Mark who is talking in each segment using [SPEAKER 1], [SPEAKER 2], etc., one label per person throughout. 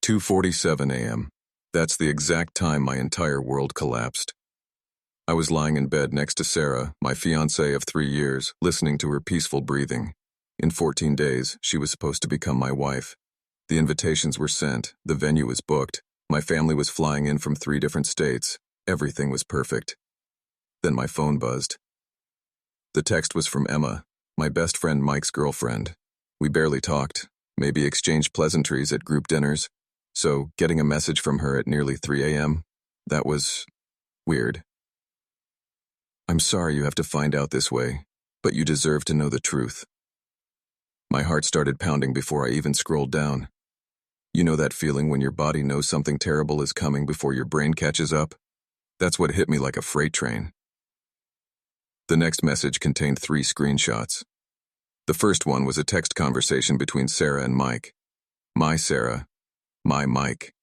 [SPEAKER 1] 2:47 a.m. That's the exact time my entire world collapsed. I was lying in bed next to Sarah, my fiancée of 3 years, listening to her peaceful breathing. In 14 days, she was supposed to become my wife. The invitations were sent, the venue was booked, my family was flying in from 3 different states. Everything was perfect. Then my phone buzzed. The text was from Emma, my best friend Mike's girlfriend. We barely talked, maybe exchanged pleasantries at group dinners. So, getting a message from her at nearly 3 a.m., that was weird. "I'm sorry you have to find out this way, but you deserve to know the truth." My heart started pounding before I even scrolled down. You know that feeling when your body knows something terrible is coming before your brain catches up? That's what hit me like a freight train. The next message contained 3 screenshots. The first one was a text conversation between Sarah and Mike. My Sarah, my Mike.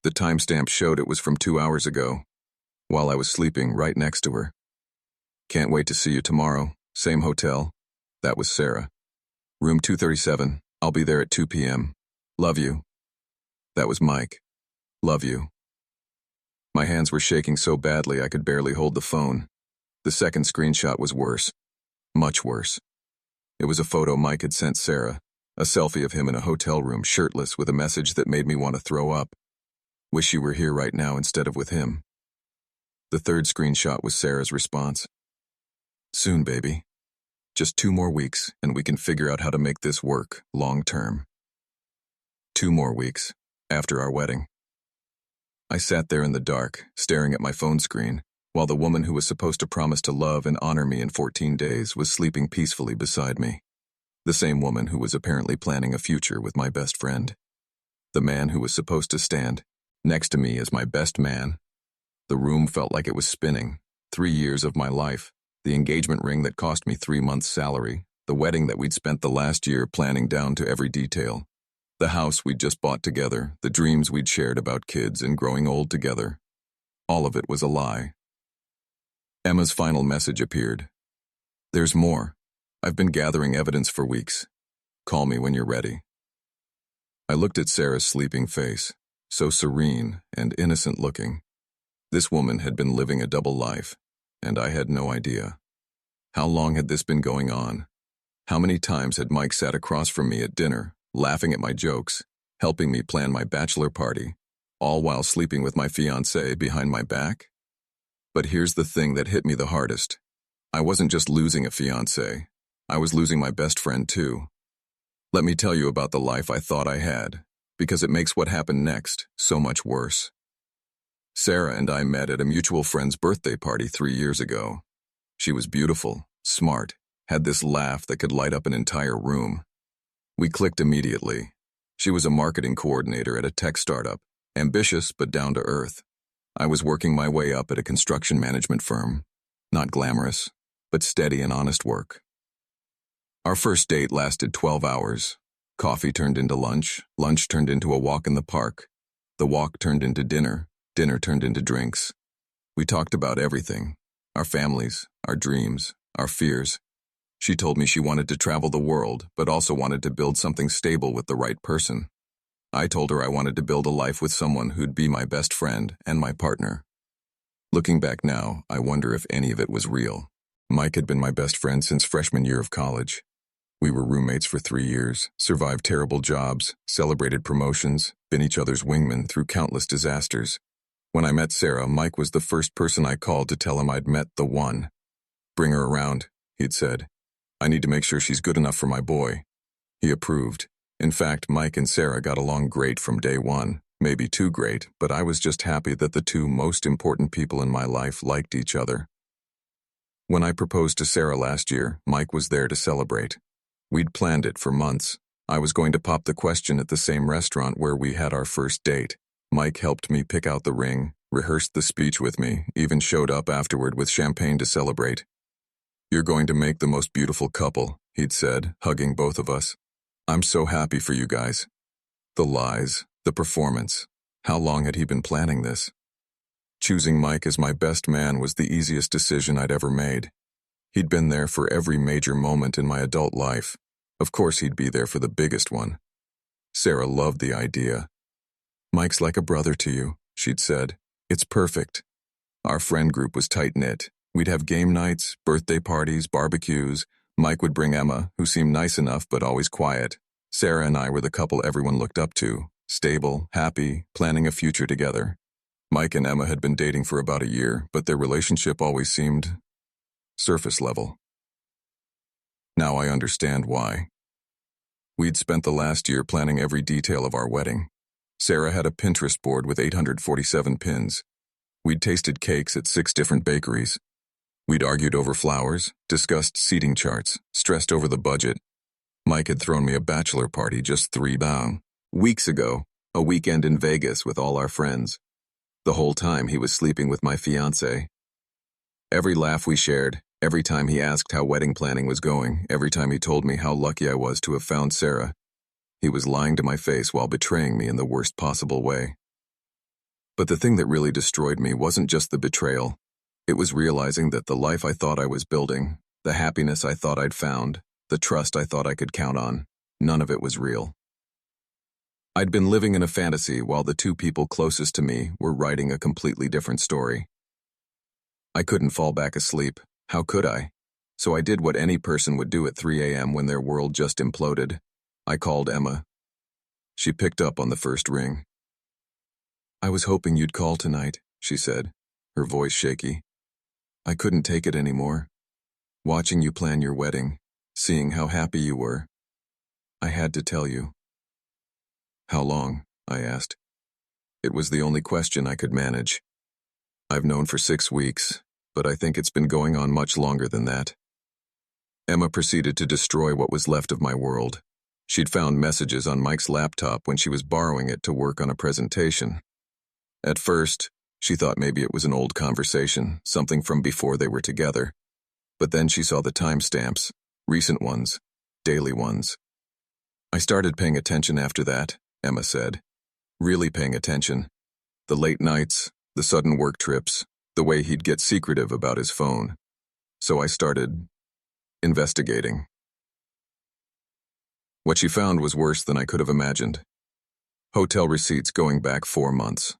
[SPEAKER 1] The timestamp showed it was from 2 hours ago, while I was sleeping right next to her. "Can't wait to see you tomorrow, same hotel." That was Sarah. "Room 237, I'll be there at 2 p.m. Love you." That was Mike. "Love you." My hands were shaking so badly I could barely hold the phone. The second screenshot was worse. Much worse. It was a photo Mike had sent Sarah, a selfie of him in a hotel room shirtless with a message that made me want to throw up. "Wish you were here right now instead of with him." The third screenshot was Sarah's response. "Soon, baby. Just 2 more weeks and we can figure out how to make this work long term." 2 more weeks, after our wedding. I sat there in the dark, staring at my phone screen, while the woman who was supposed to promise to love and honor me in 14 days was sleeping peacefully beside me. The same woman who was apparently planning a future with my best friend. The man who was supposed to stand next to me as my best man. The room felt like it was spinning. 3 years of my life, the engagement ring that cost me 3 months' salary, the wedding that we'd spent the last year planning down to every detail, the house we'd just bought together, the dreams we'd shared about kids and growing old together. All of it was a lie. Emma's final message appeared. "There's more. I've been gathering evidence for weeks. Call me when you're ready." I looked at Sarah's sleeping face, so serene and innocent looking. This woman had been living a double life, and I had no idea. How long had this been going on? How many times had Mike sat across from me at dinner, laughing at my jokes, helping me plan my bachelor party, all while sleeping with my fiancée behind my back? But here's the thing that hit me the hardest. I wasn't just losing a fiancé. I was losing my best friend too. Let me tell you about the life I thought I had, because it makes what happened next so much worse. Sarah and I met at a mutual friend's birthday party 3 years ago. She was beautiful, smart, had this laugh that could light up an entire room. We clicked immediately. She was a marketing coordinator at a tech startup, ambitious but down to earth. I was working my way up at a construction management firm. Not glamorous, but steady and honest work. Our first date lasted 12 hours. Coffee turned into lunch, lunch turned into a walk in the park. The walk turned into dinner, dinner turned into drinks. We talked about everything. Our families, our dreams, our fears. She told me she wanted to travel the world, but also wanted to build something stable with the right person. I told her I wanted to build a life with someone who'd be my best friend and my partner. Looking back now, I wonder if any of it was real. Mike had been my best friend since freshman year of college. We were roommates for 3 years, survived terrible jobs, celebrated promotions, been each other's wingmen through countless disasters. When I met Sarah, Mike was the first person I called to tell him I'd met the one. "Bring her around," he'd said. "I need to make sure she's good enough for my boy." He approved. In fact, Mike and Sarah got along great from day one, maybe too great, but I was just happy that the 2 most important people in my life liked each other. When I proposed to Sarah last year, Mike was there to celebrate. We'd planned it for months. I was going to pop the question at the same restaurant where we had our first date. Mike helped me pick out the ring, rehearsed the speech with me, even showed up afterward with champagne to celebrate. "You're going to make the most beautiful couple," he'd said, hugging both of us. "I'm so happy for you guys." The lies, the performance. How long had he been planning this? Choosing Mike as my best man was the easiest decision I'd ever made. He'd been there for every major moment in my adult life. Of course he'd be there for the biggest one. Sarah loved the idea. "Mike's like a brother to you," she'd said. "It's perfect." Our friend group was tight-knit. We'd have game nights, birthday parties, barbecues. Mike would bring Emma, who seemed nice enough but always quiet. Sarah and I were the couple everyone looked up to, stable, happy, planning a future together. Mike and Emma had been dating for about a year, but their relationship always seemed surface level. Now I understand why. We'd spent the last year planning every detail of our wedding. Sarah had a Pinterest board with 847 pins. We'd tasted cakes at 6 different bakeries. We'd argued over flowers, discussed seating charts, stressed over the budget. Mike had thrown me a bachelor party just 3 weeks ago, a weekend in Vegas with all our friends. The whole time he was sleeping with my fiancée. Every laugh we shared, every time he asked how wedding planning was going, every time he told me how lucky I was to have found Sarah, he was lying to my face while betraying me in the worst possible way. But the thing that really destroyed me wasn't just the betrayal. It was realizing that the life I thought I was building, the happiness I thought I'd found, the trust I thought I could count on, none of it was real. I'd been living in a fantasy while the 2 people closest to me were writing a completely different story. I couldn't fall back asleep. How could I? So I did what any person would do at 3 a.m. when their world just imploded. I called Emma. She picked up on the first ring. "I was hoping you'd call tonight," she said, her voice shaky. "I couldn't take it anymore. Watching you plan your wedding, seeing how happy you were. I had to tell you." "How long?" I asked. It was the only question I could manage. "I've known for 6 weeks, but I think it's been going on much longer than that." Emma proceeded to destroy what was left of my world. She'd found messages on Mike's laptop when she was borrowing it to work on a presentation. At first, she thought maybe it was an old conversation, something from before they were together. But then she saw the timestamps, recent ones, daily ones. "I started paying attention after that," Emma said. "Really paying attention. The late nights, the sudden work trips, the way he'd get secretive about his phone. So I started investigating." What she found was worse than I could have imagined. Hotel receipts going back 4 months.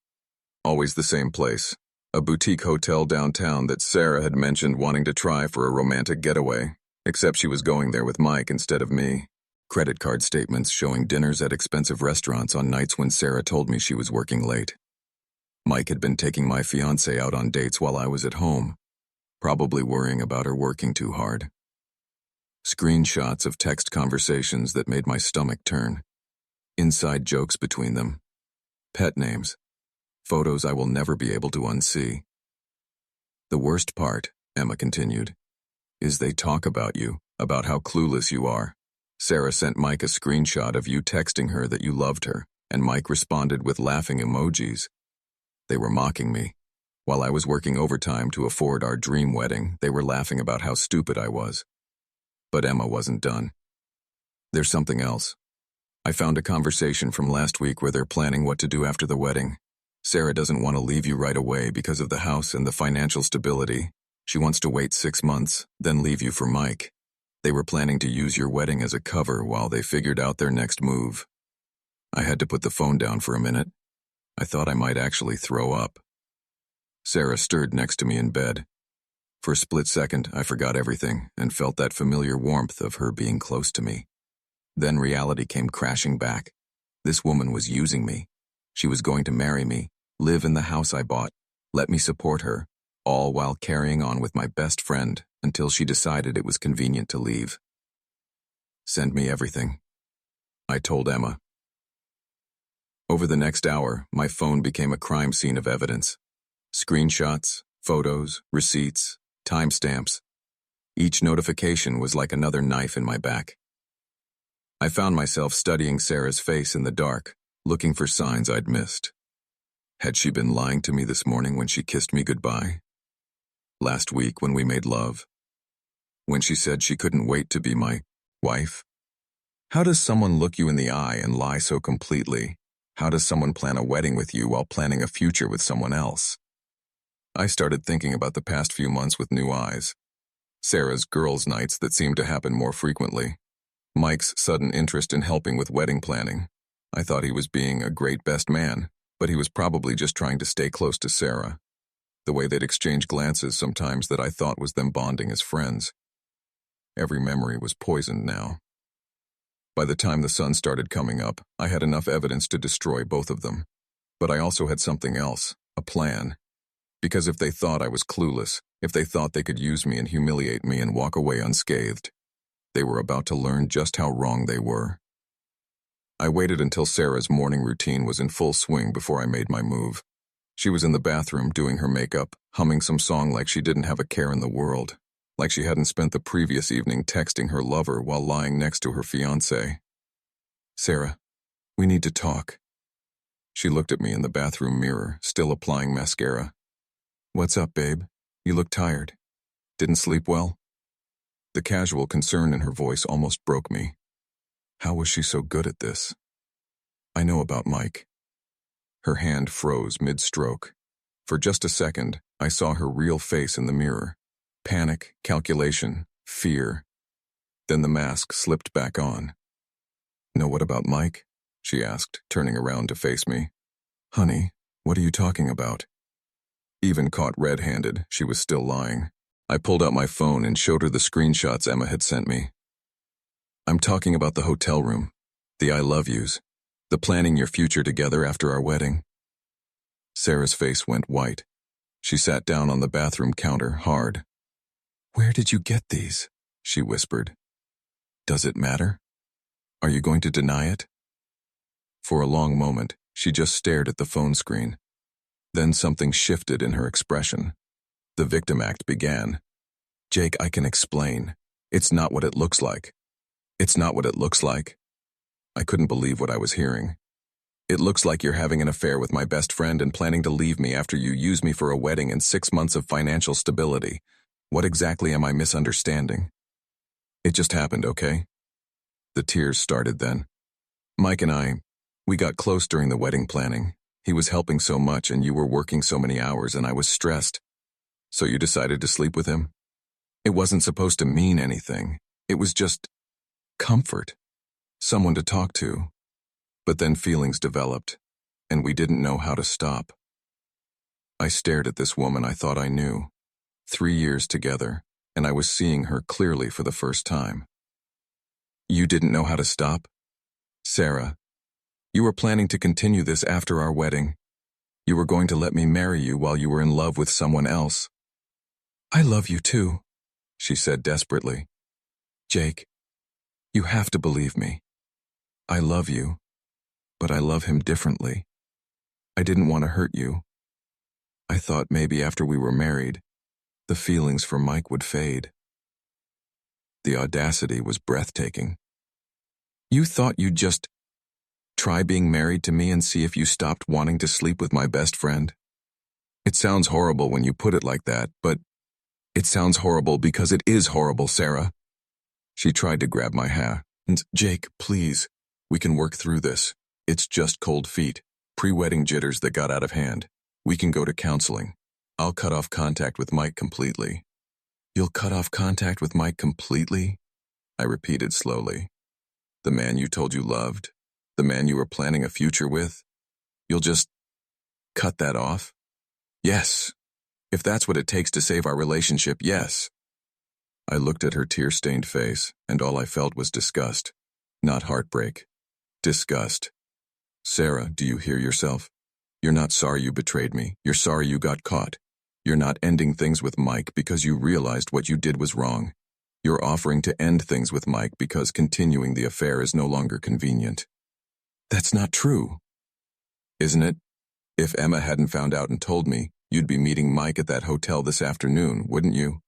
[SPEAKER 1] Always the same place, a boutique hotel downtown that Sarah had mentioned wanting to try for a romantic getaway, except she was going there with Mike instead of me. Credit card statements showing dinners at expensive restaurants on nights when Sarah told me she was working late. Mike had been taking my fiancée out on dates while I was at home, probably worrying about her working too hard. Screenshots of text conversations that made my stomach turn. Inside jokes between them. Pet names. Photos I will never be able to unsee. "The worst part," Emma continued, "is they talk about you, about how clueless you are. Sarah sent Mike a screenshot of you texting her that you loved her, and Mike responded with laughing emojis. They were mocking me. While I was working overtime to afford our dream wedding, they were laughing about how stupid I was. But Emma wasn't done. There's something else. I found a conversation from last week where they're planning what to do after the wedding. Sarah doesn't want to leave you right away because of the house and the financial stability. She wants to wait 6 months, then leave you for Mike. They were planning to use your wedding as a cover while they figured out their next move." I had to put the phone down for a minute. I thought I might actually throw up. Sarah stirred next to me in bed. For a split second, I forgot everything and felt that familiar warmth of her being close to me. Then reality came crashing back. This woman was using me. She was going to marry me, live in the house I bought, let me support her, all while carrying on with my best friend until she decided it was convenient to leave. "Send me everything," I told Emma. Over the next hour, my phone became a crime scene of evidence. Screenshots, photos, receipts, timestamps. Each notification was like another knife in my back. I found myself studying Sarah's face in the dark, looking for signs I'd missed. Had she been lying to me this morning when she kissed me goodbye? Last week when we made love? When she said she couldn't wait to be my wife? How does someone look you in the eye and lie so completely? How does someone plan a wedding with you while planning a future with someone else? I started thinking about the past few months with new eyes. Sarah's girls' nights that seemed to happen more frequently. Mike's sudden interest in helping with wedding planning. I thought he was being a great best man, but he was probably just trying to stay close to Sarah. The way they'd exchange glances sometimes that I thought was them bonding as friends. Every memory was poisoned now. By the time the sun started coming up, I had enough evidence to destroy both of them. But I also had something else, a plan. Because if they thought I was clueless, if they thought they could use me and humiliate me and walk away unscathed, they were about to learn just how wrong they were. I waited until Sarah's morning routine was in full swing before I made my move. She was in the bathroom doing her makeup, humming some song like she didn't have a care in the world, like she hadn't spent the previous evening texting her lover while lying next to her fiancé. "Sarah, we need to talk." She looked at me in the bathroom mirror, still applying mascara. "What's up, babe? You look tired. Didn't sleep well?" The casual concern in her voice almost broke me. How was she so good at this? "I know about Mike." Her hand froze mid-stroke. For just a second, I saw her real face in the mirror. Panic, calculation, fear. Then the mask slipped back on. "Know what about Mike?" she asked, turning around to face me. "Honey, what are you talking about?" Even caught red-handed, she was still lying. I pulled out my phone and showed her the screenshots Emma had sent me. "I'm talking about the hotel room, the I love yous, the planning your future together after our wedding." Sarah's face went white. She sat down on the bathroom counter, hard. "Where did you get these?" she whispered. "Does it matter? Are you going to deny it?" For a long moment, she just stared at the phone screen. Then something shifted in her expression. The victim act began. "Jake, I can explain. It's not what it looks like. It's not what it looks like." I couldn't believe what I was hearing. "It looks like you're having an affair with my best friend and planning to leave me after you use me for a wedding and 6 months of financial stability. What exactly am I misunderstanding?" "It just happened, okay?" The tears started then. "Mike and we got close during the wedding planning. He was helping so much and you were working so many hours and I was stressed. So you decided to sleep with him? It wasn't supposed to mean anything. It was just comfort. Someone to talk to. But then feelings developed, and we didn't know how to stop." I stared at this woman I thought I knew. 3 years together, and I was seeing her clearly for the first time. "You didn't know how to stop? Sarah, you were planning to continue this after our wedding. You were going to let me marry you while you were in love with someone else." "I love you too," she said desperately. "Jake, you have to believe me. I love you, but I love him differently. I didn't want to hurt you. I thought maybe after we were married, the feelings for Mike would fade." The audacity was breathtaking. "You thought you'd just try being married to me and see if you stopped wanting to sleep with my best friend? It sounds horrible when you put it like that, but it sounds horrible because it is horrible, Sarah." She tried to grab my hand. "Jake, please, we can work through this. It's just cold feet, pre-wedding jitters that got out of hand. We can go to counseling. I'll cut off contact with Mike completely." "You'll cut off contact with Mike completely?" I repeated slowly. "The man you told you loved? The man you were planning a future with? You'll just cut that off?" "Yes. If that's what it takes to save our relationship, yes." I looked at her tear-stained face, and all I felt was disgust. Not heartbreak. Disgust. "Sarah, do you hear yourself? You're not sorry you betrayed me. You're sorry you got caught. You're not ending things with Mike because you realized what you did was wrong. You're offering to end things with Mike because continuing the affair is no longer convenient." "That's not true." "Isn't it? If Emma hadn't found out and told me, you'd be meeting Mike at that hotel this afternoon, wouldn't you?"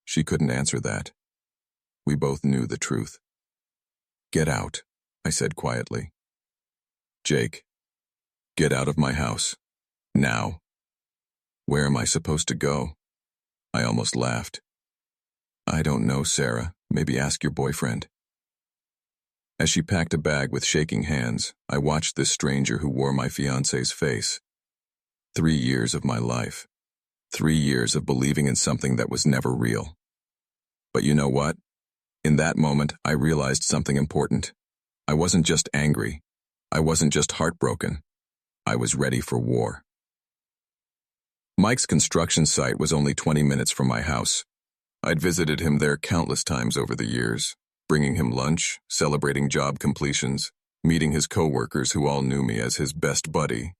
[SPEAKER 1] She couldn't answer that. We both knew the truth. "Get out," I said quietly. "Jake, get out of my house. Now." "Where am I supposed to go?" I almost laughed. "I don't know, Sarah. Maybe ask your boyfriend." As she packed a bag with shaking hands, I watched this stranger who wore my fiancé's face. 3 years of my life. 3 years of believing in something that was never real. But you know what? In that moment, I realized something important. I wasn't just angry. I wasn't just heartbroken. I was ready for war. Mike's construction site was only 20 minutes from my house. I'd visited him there countless times over the years, bringing him lunch, celebrating job completions, meeting his coworkers who all knew me as his best buddy.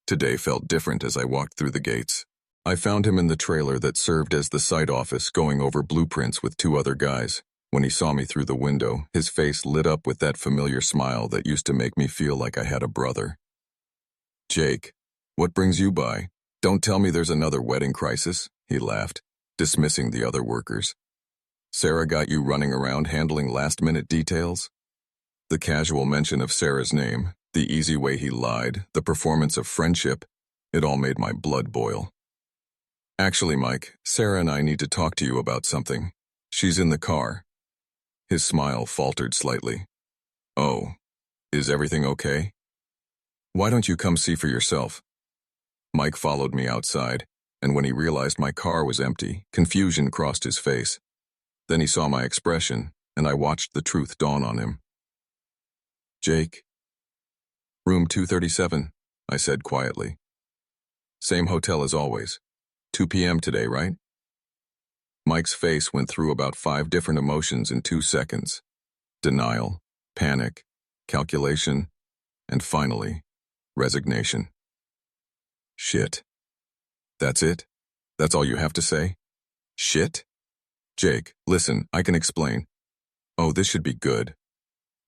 [SPEAKER 1] Today felt different as I walked through the gates. I found him in the trailer that served as the site office, going over blueprints with two other guys. When he saw me through the window, his face lit up with that familiar smile that used to make me feel like I had a brother. "Jake, what brings you by? Don't tell me there's another wedding crisis," he laughed, dismissing the other workers. "Sarah got you running around handling last-minute details?" The casual mention of Sarah's name, the easy way he lied, the performance of friendship, it all made my blood boil. "Actually, Mike, Sarah and I need to talk to you about something. She's in the car." His smile faltered slightly. "Oh, is everything okay? Why don't you come see for yourself?" Mike followed me outside, and when he realized my car was empty, confusion crossed his face. Then he saw my expression, and I watched the truth dawn on him. "Jake." "Room 237, I said quietly. "Same hotel as always. 2 p.m. today, right?" Mike's face went through about 5 different emotions in 2 seconds. Denial, panic, calculation, and finally, resignation. "Shit. That's it? That's all you have to say? Shit? Jake, listen, I can explain." "Oh, this should be good.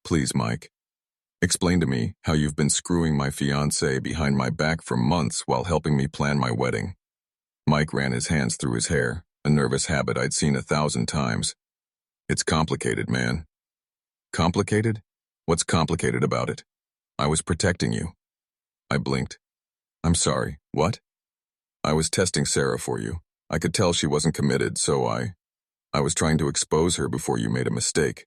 [SPEAKER 1] Please, Mike. Explain to me how you've been screwing my fiancée behind my back for months while helping me plan my wedding." Mike ran his hands through his hair, a nervous habit I'd seen 1,000 times. "It's complicated, man." "Complicated? What's complicated about it? I was protecting you." I blinked. "I'm sorry, what?" "I was testing Sarah for you. I could tell she wasn't committed, so I was trying to expose her before you made a mistake."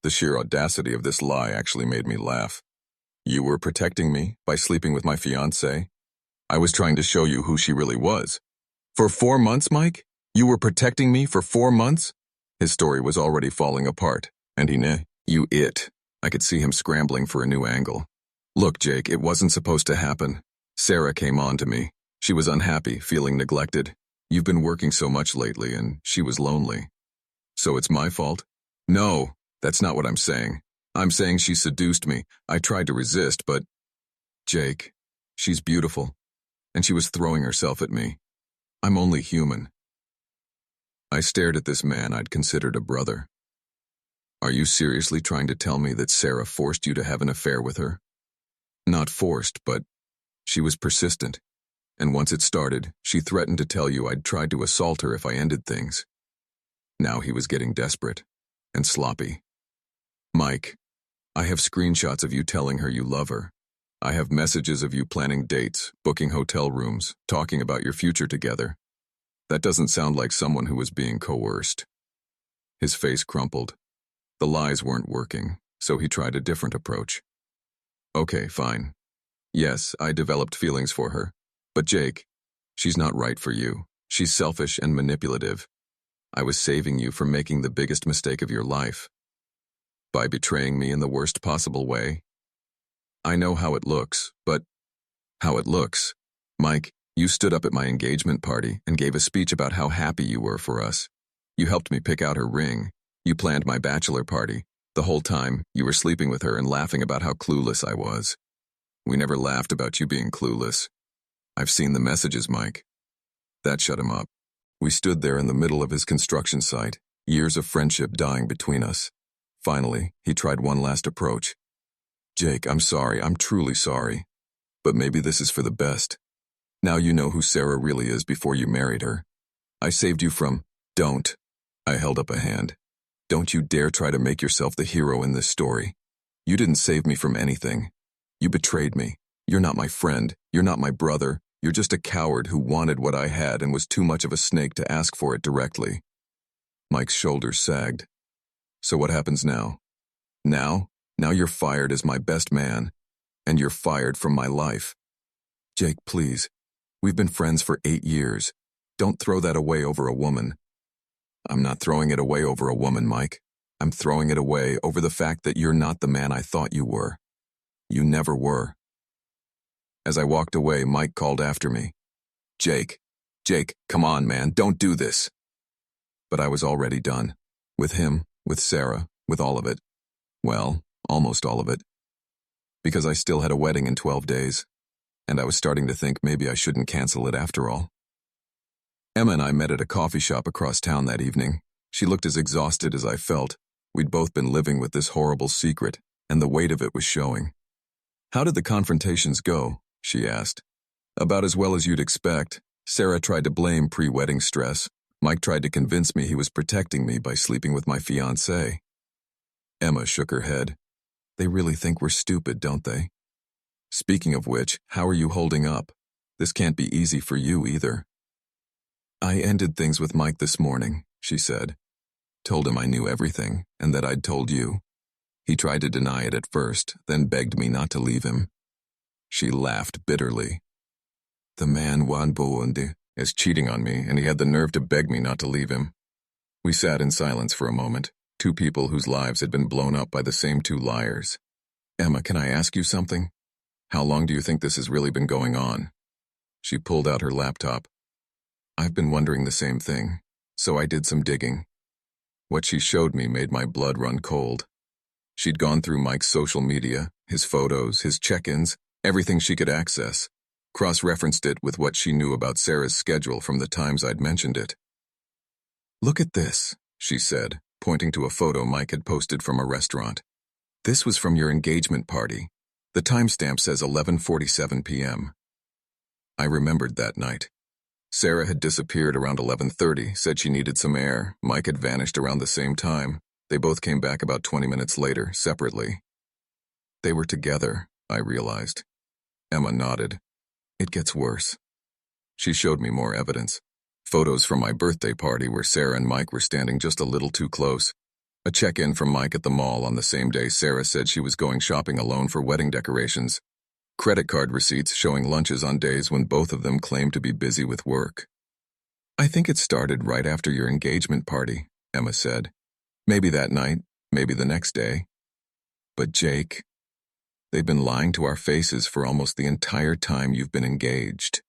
[SPEAKER 1] The sheer audacity of this lie actually made me laugh. "You were protecting me by sleeping with my fiancée? I was trying to show you who she really was. For 4 months, Mike? You were protecting me for 4 months?" His story was already falling apart, and he knew. "You it." I could see him scrambling for a new angle. "Look, Jake, it wasn't supposed to happen. Sarah came on to me. She was unhappy, feeling neglected. You've been working so much lately, and she was lonely. So it's my fault?" "No, that's not what I'm saying. I'm saying she seduced me. I tried to resist, but..." "Jake, she's beautiful, and she was throwing herself at me. I'm only human." I stared at this man I'd considered a brother. "Are you seriously trying to tell me that Sarah forced you to have an affair with her?" "Not forced, but she was persistent. And once it started, she threatened to tell you I'd tried to assault her if I ended things." Now he was getting desperate and sloppy. "Mike, I have screenshots of you telling her you love her. I have messages of you planning dates, booking hotel rooms, talking about your future together. That doesn't sound like someone who was being coerced." His face crumpled. The lies weren't working, so he tried a different approach. "Okay, fine. Yes, I developed feelings for her. But Jake, she's not right for you. She's selfish and manipulative. I was saving you from making the biggest mistake of your life. By betraying me in the worst possible way. I know how it looks, but..." "How it looks? Mike, you stood up at my engagement party and gave a speech about how happy you were for us. You helped me pick out her ring. You planned my bachelor party. The whole time, you were sleeping with her and laughing about how clueless I was. We never laughed about you being clueless. I've seen the messages, Mike." That shut him up. We stood there in the middle of his construction site, years of friendship dying between us. Finally, he tried one last approach. "Jake, I'm sorry, I'm truly sorry. But maybe this is for the best. Now you know who Sarah really is before you married her. I saved you from..." "Don't." I held up a hand. "Don't you dare try to make yourself the hero in this story. You didn't save me from anything. You betrayed me. You're not my friend. You're not my brother. You're just a coward who wanted what I had and was too much of a snake to ask for it directly." Mike's shoulders sagged. "So what happens now? Now you're fired as my best man, and you're fired from my life. Jake, please. We've been friends for 8 years. Don't throw that away over a woman." "I'm not throwing it away over a woman, Mike. I'm throwing it away over the fact that you're not the man I thought you were. You never were." As I walked away, Mike called after me. Jake, come on, man, don't do this. But I was already done. With him, with Sarah, with all of it. Well, almost all of it. Because I still had a wedding in 12 days, and I was starting to think maybe I shouldn't cancel it after all. Emma and I met at a coffee shop across town that evening. She looked as exhausted as I felt. We'd both been living with this horrible secret, and the weight of it was showing. "How did the confrontations go?" she asked. "About as well as you'd expect. Sarah tried to blame pre-wedding stress. Mike tried to convince me he was protecting me by sleeping with my fiancée." Emma shook her head. "They really think we're stupid, don't they? Speaking of which, how are you holding up? This can't be easy for you either." "I ended things with Mike this morning," she said. "Told him I knew everything, and that I'd told you. He tried to deny it at first, then begged me not to leave him." She laughed bitterly. "The man Juan Boonde is cheating on me, and he had the nerve to beg me not to leave him." We sat in silence for a moment, two people whose lives had been blown up by the same two liars. "Emma, can I ask you something? How long do you think this has really been going on?" She pulled out her laptop. "I've been wondering the same thing, so I did some digging." What she showed me made my blood run cold. She'd gone through Mike's social media, his photos, his check-ins, everything she could access, cross-referenced it with what she knew about Sarah's schedule from the times I'd mentioned it. "Look at this," she said, pointing to a photo Mike had posted from a restaurant. "This was from your engagement party. The timestamp says 11:47 p.m. I remembered that night. Sarah had disappeared around 11:30, said she needed some air. Mike had vanished around the same time. They both came back about 20 minutes later, separately. They were together, I realized. Emma nodded. "It gets worse." She showed me more evidence. Photos from my birthday party where Sarah and Mike were standing just a little too close. A check-in from Mike at the mall on the same day Sarah said she was going shopping alone for wedding decorations. Credit card receipts showing lunches on days when both of them claimed to be busy with work. "I think it started right after your engagement party," Emma said. "Maybe that night, maybe the next day. But Jake, they've been lying to our faces for almost the entire time you've been engaged."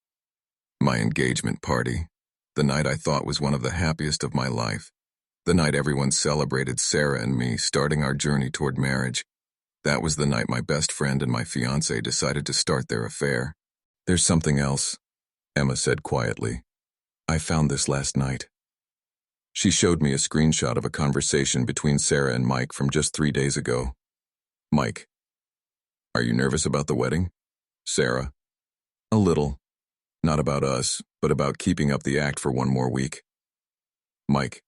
[SPEAKER 1] My engagement party. The night I thought was one of the happiest of my life. The night everyone celebrated Sarah and me starting our journey toward marriage. That was the night my best friend and my fiancé decided to start their affair. "There's something else," Emma said quietly. "I found this last night." She showed me a screenshot of a conversation between Sarah and Mike from just 3 days ago. Mike: "Are you nervous about the wedding?" Sarah: "A little. Not about us, but about keeping up the act for one more week." Mike: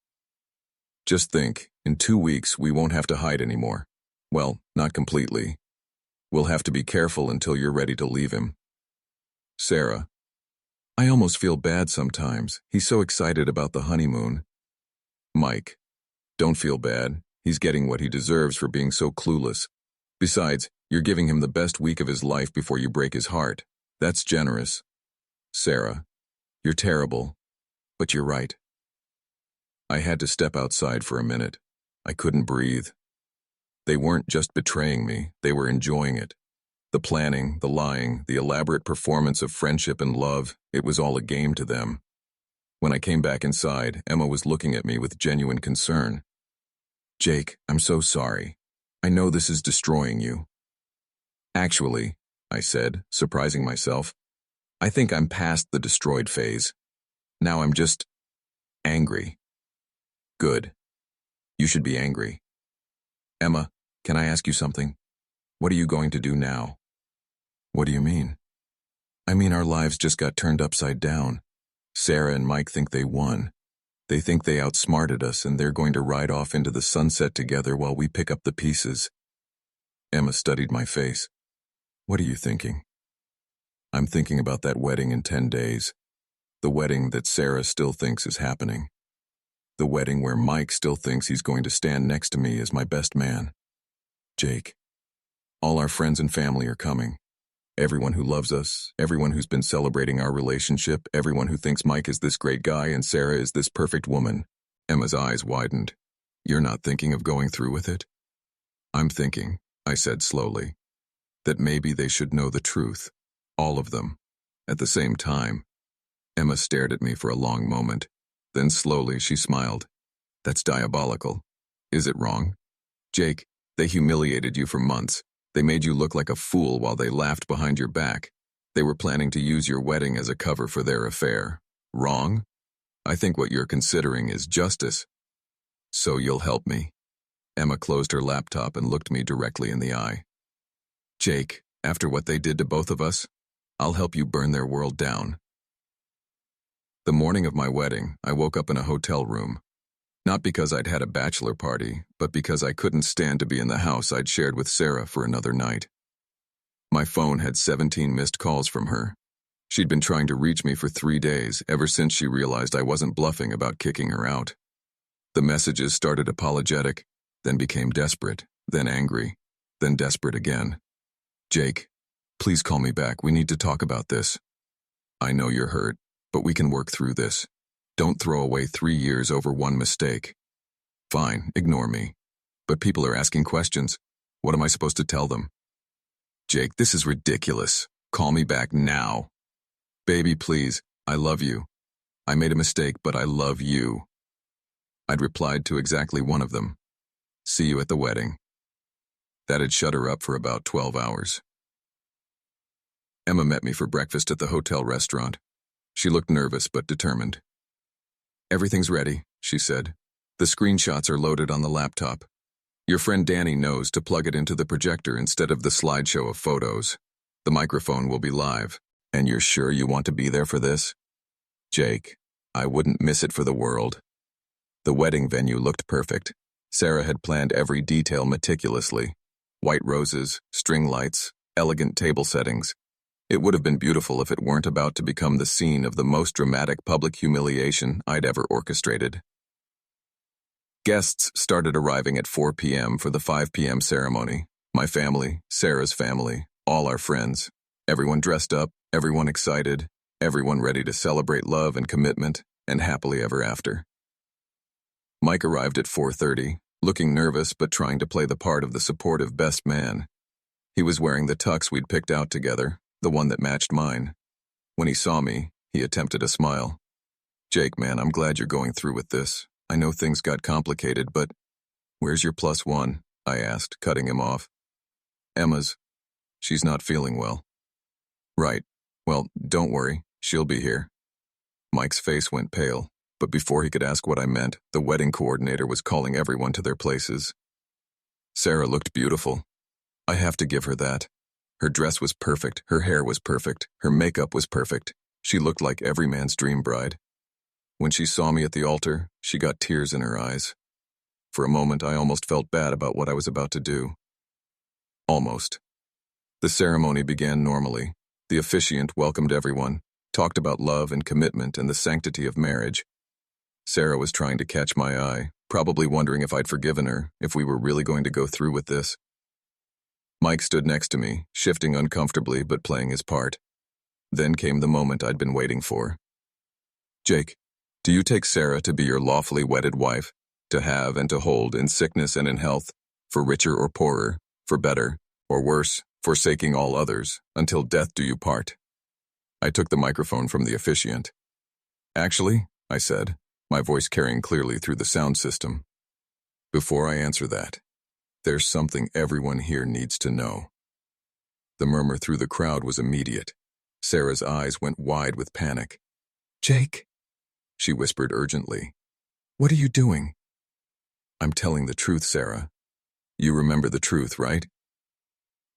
[SPEAKER 1] "Just think, in 2 weeks we won't have to hide anymore. Well, not completely. We'll have to be careful until you're ready to leave him." Sarah: "I almost feel bad sometimes. He's so excited about the honeymoon." Mike: "Don't feel bad. He's getting what he deserves for being so clueless. Besides, you're giving him the best week of his life before you break his heart. That's generous." Sarah: "You're terrible, but you're right." I had to step outside for a minute. I couldn't breathe. They weren't just betraying me, they were enjoying it. The planning, the lying, the elaborate performance of friendship and love, it was all a game to them. When I came back inside, Emma was looking at me with genuine concern. "Jake, I'm so sorry. I know this is destroying you." "Actually," I said, surprising myself, "I think I'm past the destroyed phase. Now I'm just angry." "Good. You should be angry. Emma, can I ask you something? What are you going to do now?" "What do you mean?" "I mean our lives just got turned upside down. Sarah and Mike think they won. They think they outsmarted us and they're going to ride off into the sunset together while we pick up the pieces." Emma studied my face. "What are you thinking?" "I'm thinking about that wedding in 10 days. The wedding that Sarah still thinks is happening. The wedding where Mike still thinks he's going to stand next to me as my best man. Jake, all our friends and family are coming. Everyone who loves us, everyone who's been celebrating our relationship, everyone who thinks Mike is this great guy and Sarah is this perfect woman." Emma's eyes widened. "You're not thinking of going through with it?" "I'm thinking," I said slowly, "that maybe they should know the truth. All of them. At the same time. Emma stared at me for a long moment. Then slowly she smiled. That's diabolical. Is it wrong? Jake, they humiliated you for months. They made you look like a fool while they laughed behind your back. They were planning to use your wedding as a cover for their affair. Wrong? I think what you're considering is justice. So you'll help me. Emma closed her laptop and looked me directly in the eye. Jake, after what they did to both of us, I'll help you burn their world down. The morning of my wedding, I woke up in a hotel room. Not because I'd had a bachelor party, but because I couldn't stand to be in the house I'd shared with Sarah for another night. My phone had 17 missed calls from her. She'd been trying to reach me for 3 days, ever since she realized I wasn't bluffing about kicking her out. The messages started apologetic, then became desperate, then angry, then desperate again. Jake, please call me back. We need to talk about this. I know you're hurt, but we can work through this. Don't throw away 3 years over one mistake. Fine, ignore me. But people are asking questions. What am I supposed to tell them? Jake, this is ridiculous. Call me back now. Baby, please, I love you. I made a mistake, but I love you. I'd replied to exactly one of them. See you at the wedding. That had shut her up for about 12 hours. Emma met me for breakfast at the hotel restaurant. She looked nervous but determined. Everything's ready, she said. The screenshots are loaded on the laptop. Your friend Danny knows to plug it into the projector instead of the slideshow of photos. The microphone will be live. And you're sure you want to be there for this? Jake, I wouldn't miss it for the world. The wedding venue looked perfect. Sarah had planned every detail meticulously. White roses, string lights, elegant table settings. It would have been beautiful if it weren't about to become the scene of the most dramatic public humiliation I'd ever orchestrated. Guests started arriving at 4 p.m. for the 5 p.m. ceremony. My family, Sarah's family, all our friends. Everyone dressed up, everyone excited, everyone ready to celebrate love and commitment, and happily ever after. Mike arrived at 4:30, looking nervous but trying to play the part of the supportive best man. He was wearing the tux we'd picked out together, the one that matched mine. When he saw me, he attempted a smile. Jake, man, I'm glad you're going through with this. I know things got complicated, but where's your +1? I asked, cutting him off. Emma's. She's not feeling well. Right. Well, don't worry. She'll be here. Mike's face went pale, but before he could ask what I meant, the wedding coordinator was calling everyone to their places. Sarah looked beautiful. I have to give her that. Her dress was perfect, her hair was perfect, her makeup was perfect. She looked like every man's dream bride. When she saw me at the altar, she got tears in her eyes. For a moment, I almost felt bad about what I was about to do. Almost. The ceremony began normally. The officiant welcomed everyone, talked about love and commitment and the sanctity of marriage. Sarah was trying to catch my eye, probably wondering if I'd forgiven her, if we were really going to go through with this. Mike stood next to me, shifting uncomfortably but playing his part. Then came the moment I'd been waiting for. Jake, do you take Sarah to be your lawfully wedded wife, to have and to hold in sickness and in health, for richer or poorer, for better or worse, forsaking all others, until death do you part? I took the microphone from the officiant. Actually, I said, my voice carrying clearly through the sound system. Before I answer that, there's something everyone here needs to know. The murmur through the crowd was immediate. Sarah's eyes went wide with panic. Jake, she whispered urgently. What are you doing? I'm telling the truth, Sarah. You remember the truth, right?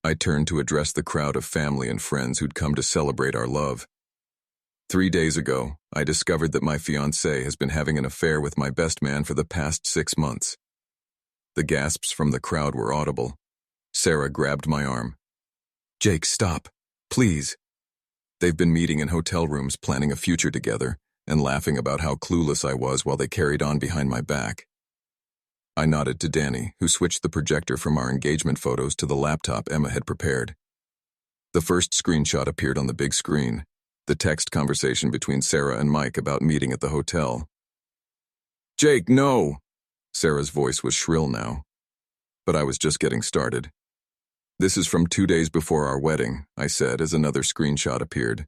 [SPEAKER 1] I turned to address the crowd of family and friends who'd come to celebrate our love. 3 days ago, I discovered that my fiancée has been having an affair with my best man for the past 6 months. The gasps from the crowd were audible. Sarah grabbed my arm. Jake, stop. Please. They've been meeting in hotel rooms planning a future together and laughing about how clueless I was while they carried on behind my back. I nodded to Danny, who switched the projector from our engagement photos to the laptop Emma had prepared. The first screenshot appeared on the big screen, the text conversation between Sarah and Mike about meeting at the hotel. Jake, no! Sarah's voice was shrill now. But I was just getting started. This is from 2 days before our wedding, I said as another screenshot appeared.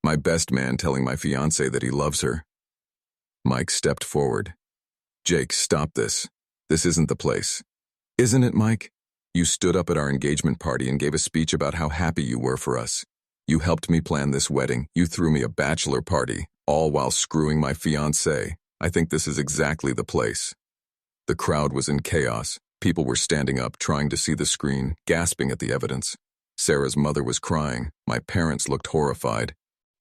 [SPEAKER 1] My best man telling my fiancée that he loves her. Mike stepped forward. Jake, stop this. This isn't the place. Isn't it, Mike? You stood up at our engagement party and gave a speech about how happy you were for us. You helped me plan this wedding. You threw me a bachelor party, all while screwing my fiancée. I think this is exactly the place. The crowd was in chaos. People were standing up, trying to see the screen, gasping at the evidence. Sarah's mother was crying. My parents looked horrified.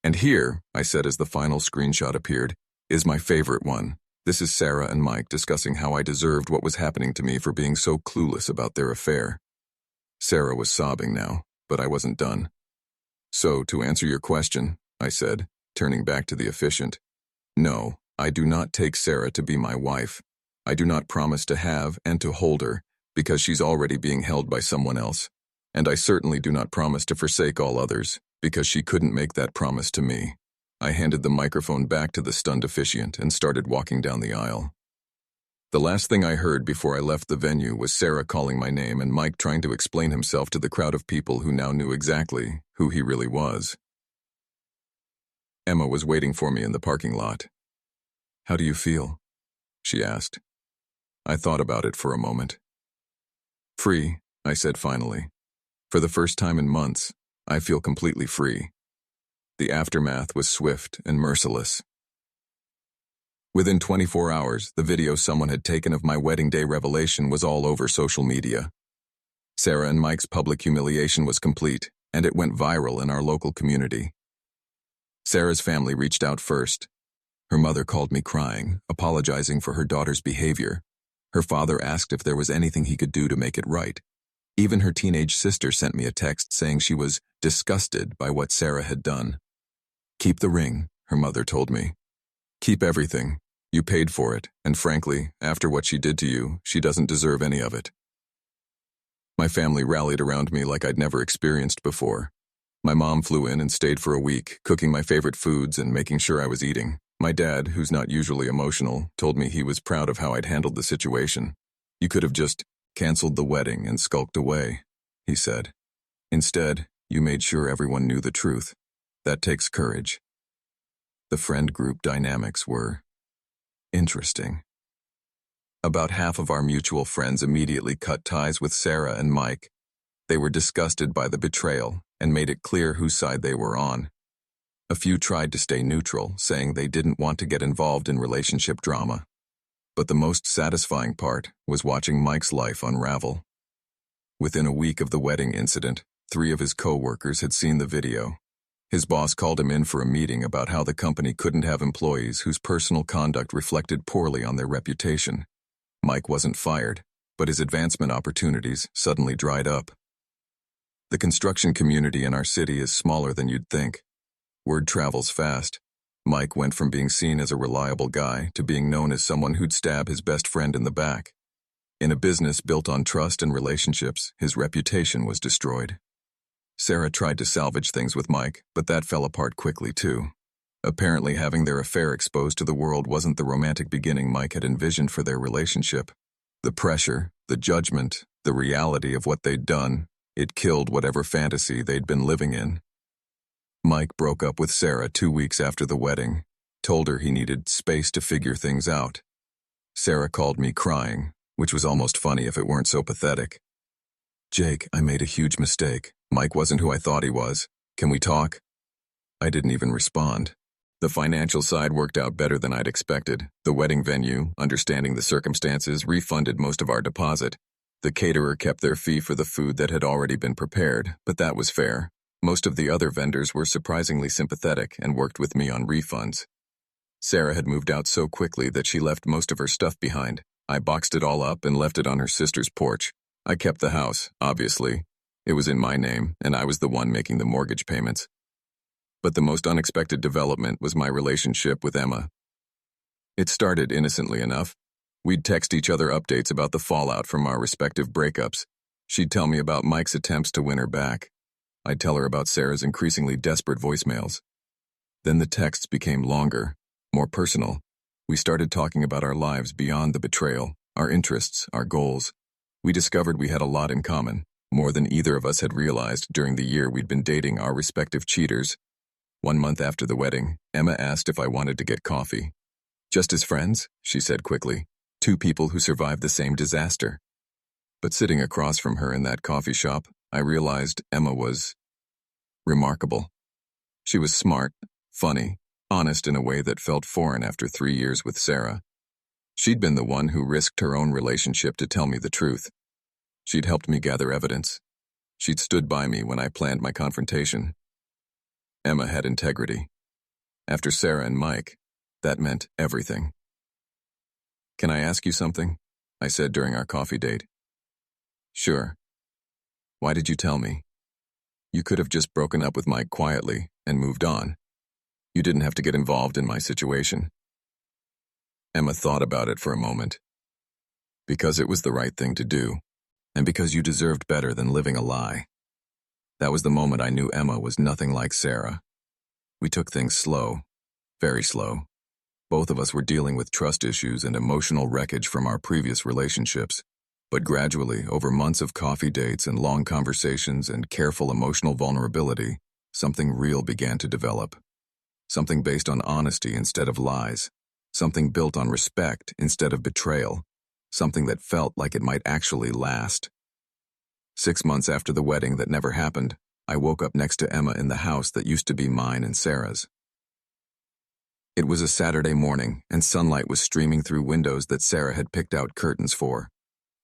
[SPEAKER 1] And here, I said as the final screenshot appeared, is my favorite one. This is Sarah and Mike discussing how I deserved what was happening to me for being so clueless about their affair. Sarah was sobbing now, but I wasn't done. So, to answer your question, I said, turning back to the officiant, no, I do not take Sarah to be my wife. I do not promise to have and to hold her, because she's already being held by someone else. And I certainly do not promise to forsake all others, because she couldn't make that promise to me. I handed the microphone back to the stunned officiant and started walking down the aisle. The last thing I heard before I left the venue was Sarah calling my name and Mike trying to explain himself to the crowd of people who now knew exactly who he really was. Emma was waiting for me in the parking lot. How do you feel? She asked. I thought about it for a moment. Free, I said finally. For the first time in months, I feel completely free. The aftermath was swift and merciless. Within 24 hours, the video someone had taken of my wedding day revelation was all over social media. Sarah and Mike's public humiliation was complete, and it went viral in our local community. Sarah's family reached out first. Her mother called me crying, apologizing for her daughter's behavior. Her father asked if there was anything he could do to make it right. Even her teenage sister sent me a text saying she was disgusted by what Sarah had done. Keep the ring, her mother told me. Keep everything. You paid for it, and frankly, after what she did to you, she doesn't deserve any of it. My family rallied around me like I'd never experienced before. My mom flew in and stayed for a week, cooking my favorite foods and making sure I was eating. My dad, who's not usually emotional, told me he was proud of how I'd handled the situation. You could have just canceled the wedding and skulked away, he said. Instead, you made sure everyone knew the truth. That takes courage. The friend group dynamics were interesting. About half of our mutual friends immediately cut ties with Sarah and Mike. They were disgusted by the betrayal and made it clear whose side they were on. A few tried to stay neutral, saying they didn't want to get involved in relationship drama. But the most satisfying part was watching Mike's life unravel. Within a week of the wedding incident, 3 of his co-workers had seen the video. His boss called him in for a meeting about how the company couldn't have employees whose personal conduct reflected poorly on their reputation. Mike wasn't fired, but his advancement opportunities suddenly dried up. The construction community in our city is smaller than you'd think. Word travels fast. Mike went from being seen as a reliable guy to being known as someone who'd stab his best friend in the back. In a business built on trust and relationships, his reputation was destroyed. Sarah tried to salvage things with Mike, but that fell apart quickly too. Apparently having their affair exposed to the world wasn't the romantic beginning Mike had envisioned for their relationship. The pressure, the judgment, the reality of what they'd done, it killed whatever fantasy they'd been living in. Mike broke up with Sarah 2 weeks after the wedding, told her he needed space to figure things out. Sarah called me crying, which was almost funny if it weren't so pathetic. Jake, I made a huge mistake. Mike wasn't who I thought he was. Can we talk? I didn't even respond. The financial side worked out better than I'd expected. The wedding venue, understanding the circumstances, refunded most of our deposit. The caterer kept their fee for the food that had already been prepared, but that was fair. Most of the other vendors were surprisingly sympathetic and worked with me on refunds. Sarah had moved out so quickly that she left most of her stuff behind. I boxed it all up and left it on her sister's porch. I kept the house, obviously. It was in my name, and I was the one making the mortgage payments. But the most unexpected development was my relationship with Emma. It started innocently enough. We'd text each other updates about the fallout from our respective breakups. She'd tell me about Mike's attempts to win her back. I'd tell her about Sarah's increasingly desperate voicemails. Then the texts became longer, more personal. We started talking about our lives beyond the betrayal, our interests, our goals. We discovered we had a lot in common. more than either of us had realized during the year we'd been dating our respective cheaters. 1 month after the wedding, Emma asked if I wanted to get coffee. "Just as friends," she said quickly. "Two people who survived the same disaster." But sitting across from her in that coffee shop, I realized Emma was remarkable. She was smart, funny, honest in a way that felt foreign after 3 years with Sarah. She'd been the one who risked her own relationship to tell me the truth. She'd helped me gather evidence. She'd stood by me when I planned my confrontation. Emma had integrity. After Sarah and Mike, that meant everything. "Can I ask you something?" I said during our coffee date. "Sure." "Why did you tell me? You could have just broken up with Mike quietly and moved on. You didn't have to get involved in my situation." Emma thought about it for a moment. "Because it was the right thing to do, and because you deserved better than living a lie." That was the moment I knew Emma was nothing like Sarah. We took things slow, very slow. Both of us were dealing with trust issues and emotional wreckage from our previous relationships. But gradually, over months of coffee dates and long conversations and careful emotional vulnerability, something real began to develop. Something based on honesty instead of lies. Something built on respect instead of betrayal. Something that felt like it might actually last. 6 months after the wedding that never happened, I woke up next to Emma in the house that used to be mine and Sarah's. It was a Saturday morning, and sunlight was streaming through windows that Sarah had picked out curtains for.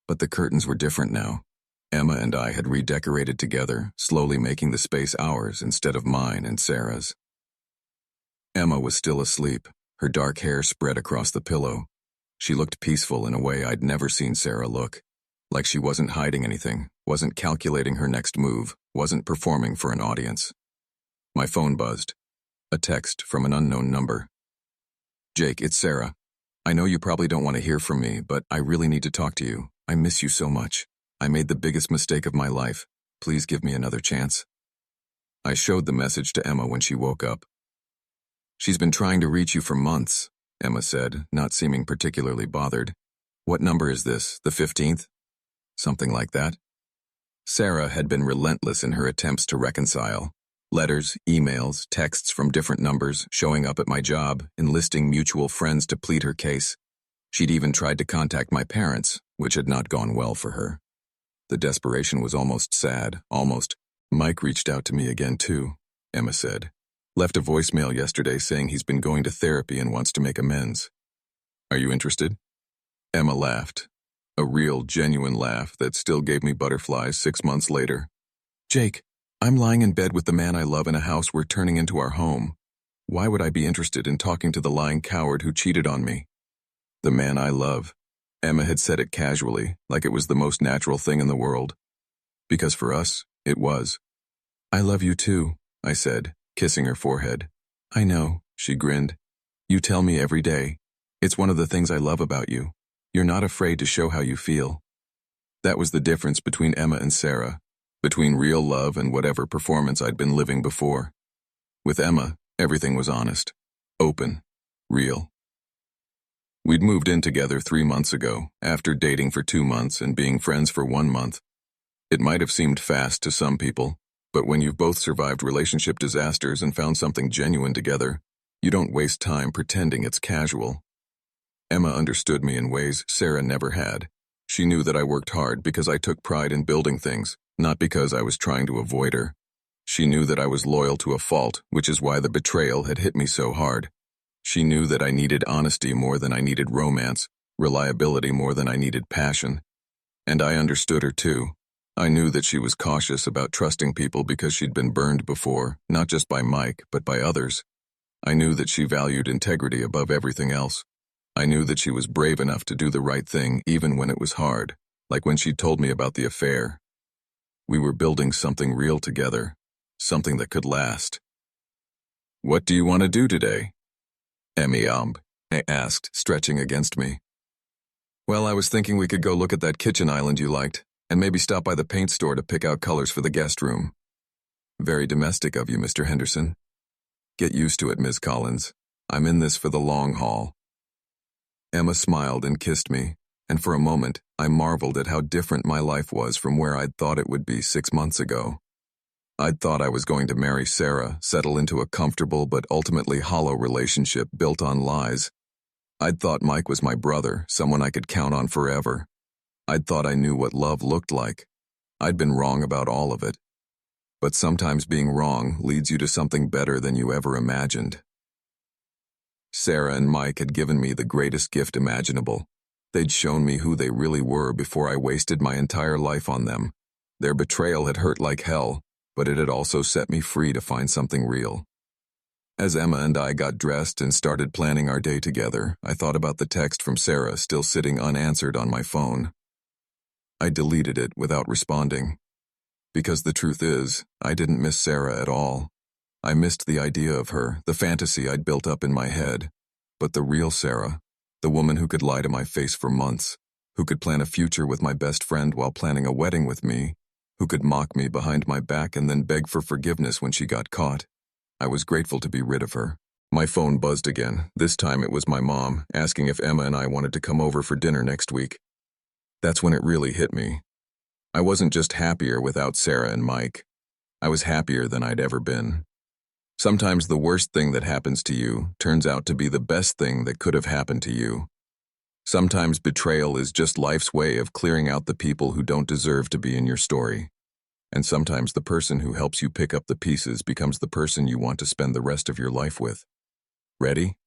[SPEAKER 1] But the curtains were different now. Emma and I had redecorated together, slowly making the space ours instead of mine and Sarah's. Emma was still asleep, her dark hair spread across the pillow. She looked peaceful in a way I'd never seen Sarah look. Like she wasn't hiding anything, wasn't calculating her next move, wasn't performing for an audience. My phone buzzed. A text from an unknown number. "Jake, it's Sarah. I know you probably don't want to hear from me, but I really need to talk to you. I miss you so much. I made the biggest mistake of my life. Please give me another chance." I showed the message to Emma when she woke up. "She's been trying to reach you for months," Emma said, not seeming particularly bothered. "What number is this, the 15th? Something like that." Sarah had been relentless in her attempts to reconcile. Letters, emails, texts from different numbers, showing up at my job, enlisting mutual friends to plead her case. She'd even tried to contact my parents, which had not gone well for her. The desperation was almost sad, almost. "Mike reached out to me again too," Emma said. "Left a voicemail yesterday saying he's been going to therapy and wants to make amends. Are you interested?" Emma laughed. A real, genuine laugh that still gave me butterflies 6 months later. "Jake, I'm lying in bed with the man I love in a house we're turning into our home. Why would I be interested in talking to the lying coward who cheated on me?" The man I love. Emma had said it casually, like it was the most natural thing in the world. Because for us, it was. "I love you too," I said, kissing her forehead. "I know," she grinned. "You tell me every day. It's one of the things I love about you. You're not afraid to show how you feel." That was the difference between Emma and Sarah, between real love and whatever performance I'd been living before. With Emma, everything was honest, open, real. We'd moved in together 3 months ago, after dating for 2 months and being friends for 1 month. It might have seemed fast to some people, but when you've both survived relationship disasters and found something genuine together, you don't waste time pretending it's casual. Emma understood me in ways Sarah never had. She knew that I worked hard because I took pride in building things, not because I was trying to avoid her. She knew that I was loyal to a fault, which is why the betrayal had hit me so hard. She knew that I needed honesty more than I needed romance, reliability more than I needed passion. And I understood her too. I knew that she was cautious about trusting people because she'd been burned before, not just by Mike, but by others. I knew that she valued integrity above everything else. I knew that she was brave enough to do the right thing even when it was hard, like when she told me about the affair. We were building something real together, something that could last. "What do you want to do today?" I asked, stretching against me. "Well, I was thinking we could go look at that kitchen island you liked, and maybe stop by the paint store to pick out colors for the guest room." "Very domestic of you, Mr. Henderson." "Get used to it, Ms. Collins. I'm in this for the long haul." Emma smiled and kissed me, And for a moment, I marveled at how different my life was from where I'd thought it would be 6 months ago. I'd thought I was going to marry Sarah, settle into a comfortable but ultimately hollow relationship built on lies. I'd thought Mike was my brother, someone I could count on forever. I'd thought I knew what love looked like. I'd been wrong about all of it. But sometimes being wrong leads you to something better than you ever imagined. Sarah and Mike had given me the greatest gift imaginable. They'd shown me who they really were before I wasted my entire life on them. Their betrayal had hurt like hell, but it had also set me free to find something real. As Emma and I got dressed and started planning our day together, I thought about the text from Sarah still sitting unanswered on my phone. I deleted it without responding. Because the truth is, I didn't miss Sarah at all. I missed the idea of her, the fantasy I'd built up in my head. But the real Sarah, the woman who could lie to my face for months, who could plan a future with my best friend while planning a wedding with me, who could mock me behind my back and then beg for forgiveness when she got caught. I was grateful to be rid of her. My phone buzzed again. This time it was my mom, asking if Emma and I wanted to come over for dinner next week. That's when it really hit me. I wasn't just happier without Sarah and Mike. I was happier than I'd ever been. Sometimes the worst thing that happens to you turns out to be the best thing that could have happened to you. Sometimes betrayal is just life's way of clearing out the people who don't deserve to be in your story. And sometimes the person who helps you pick up the pieces becomes the person you want to spend the rest of your life with. Ready?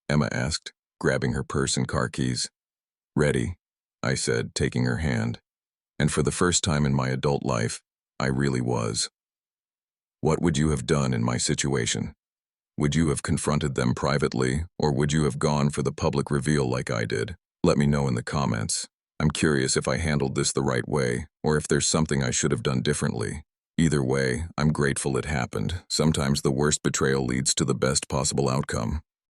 [SPEAKER 1] Emma asked, grabbing her purse and car keys. Ready, I said, taking her hand. And for the first time in my adult life, I really was. What would you have done in my situation? Would you have confronted them privately, or would you have gone for the public reveal like I did? Let me know in the comments. I'm curious if I handled this the right way, or if there's something I should have done differently. Either way, I'm grateful it happened. Sometimes the worst betrayal leads to the best possible outcome.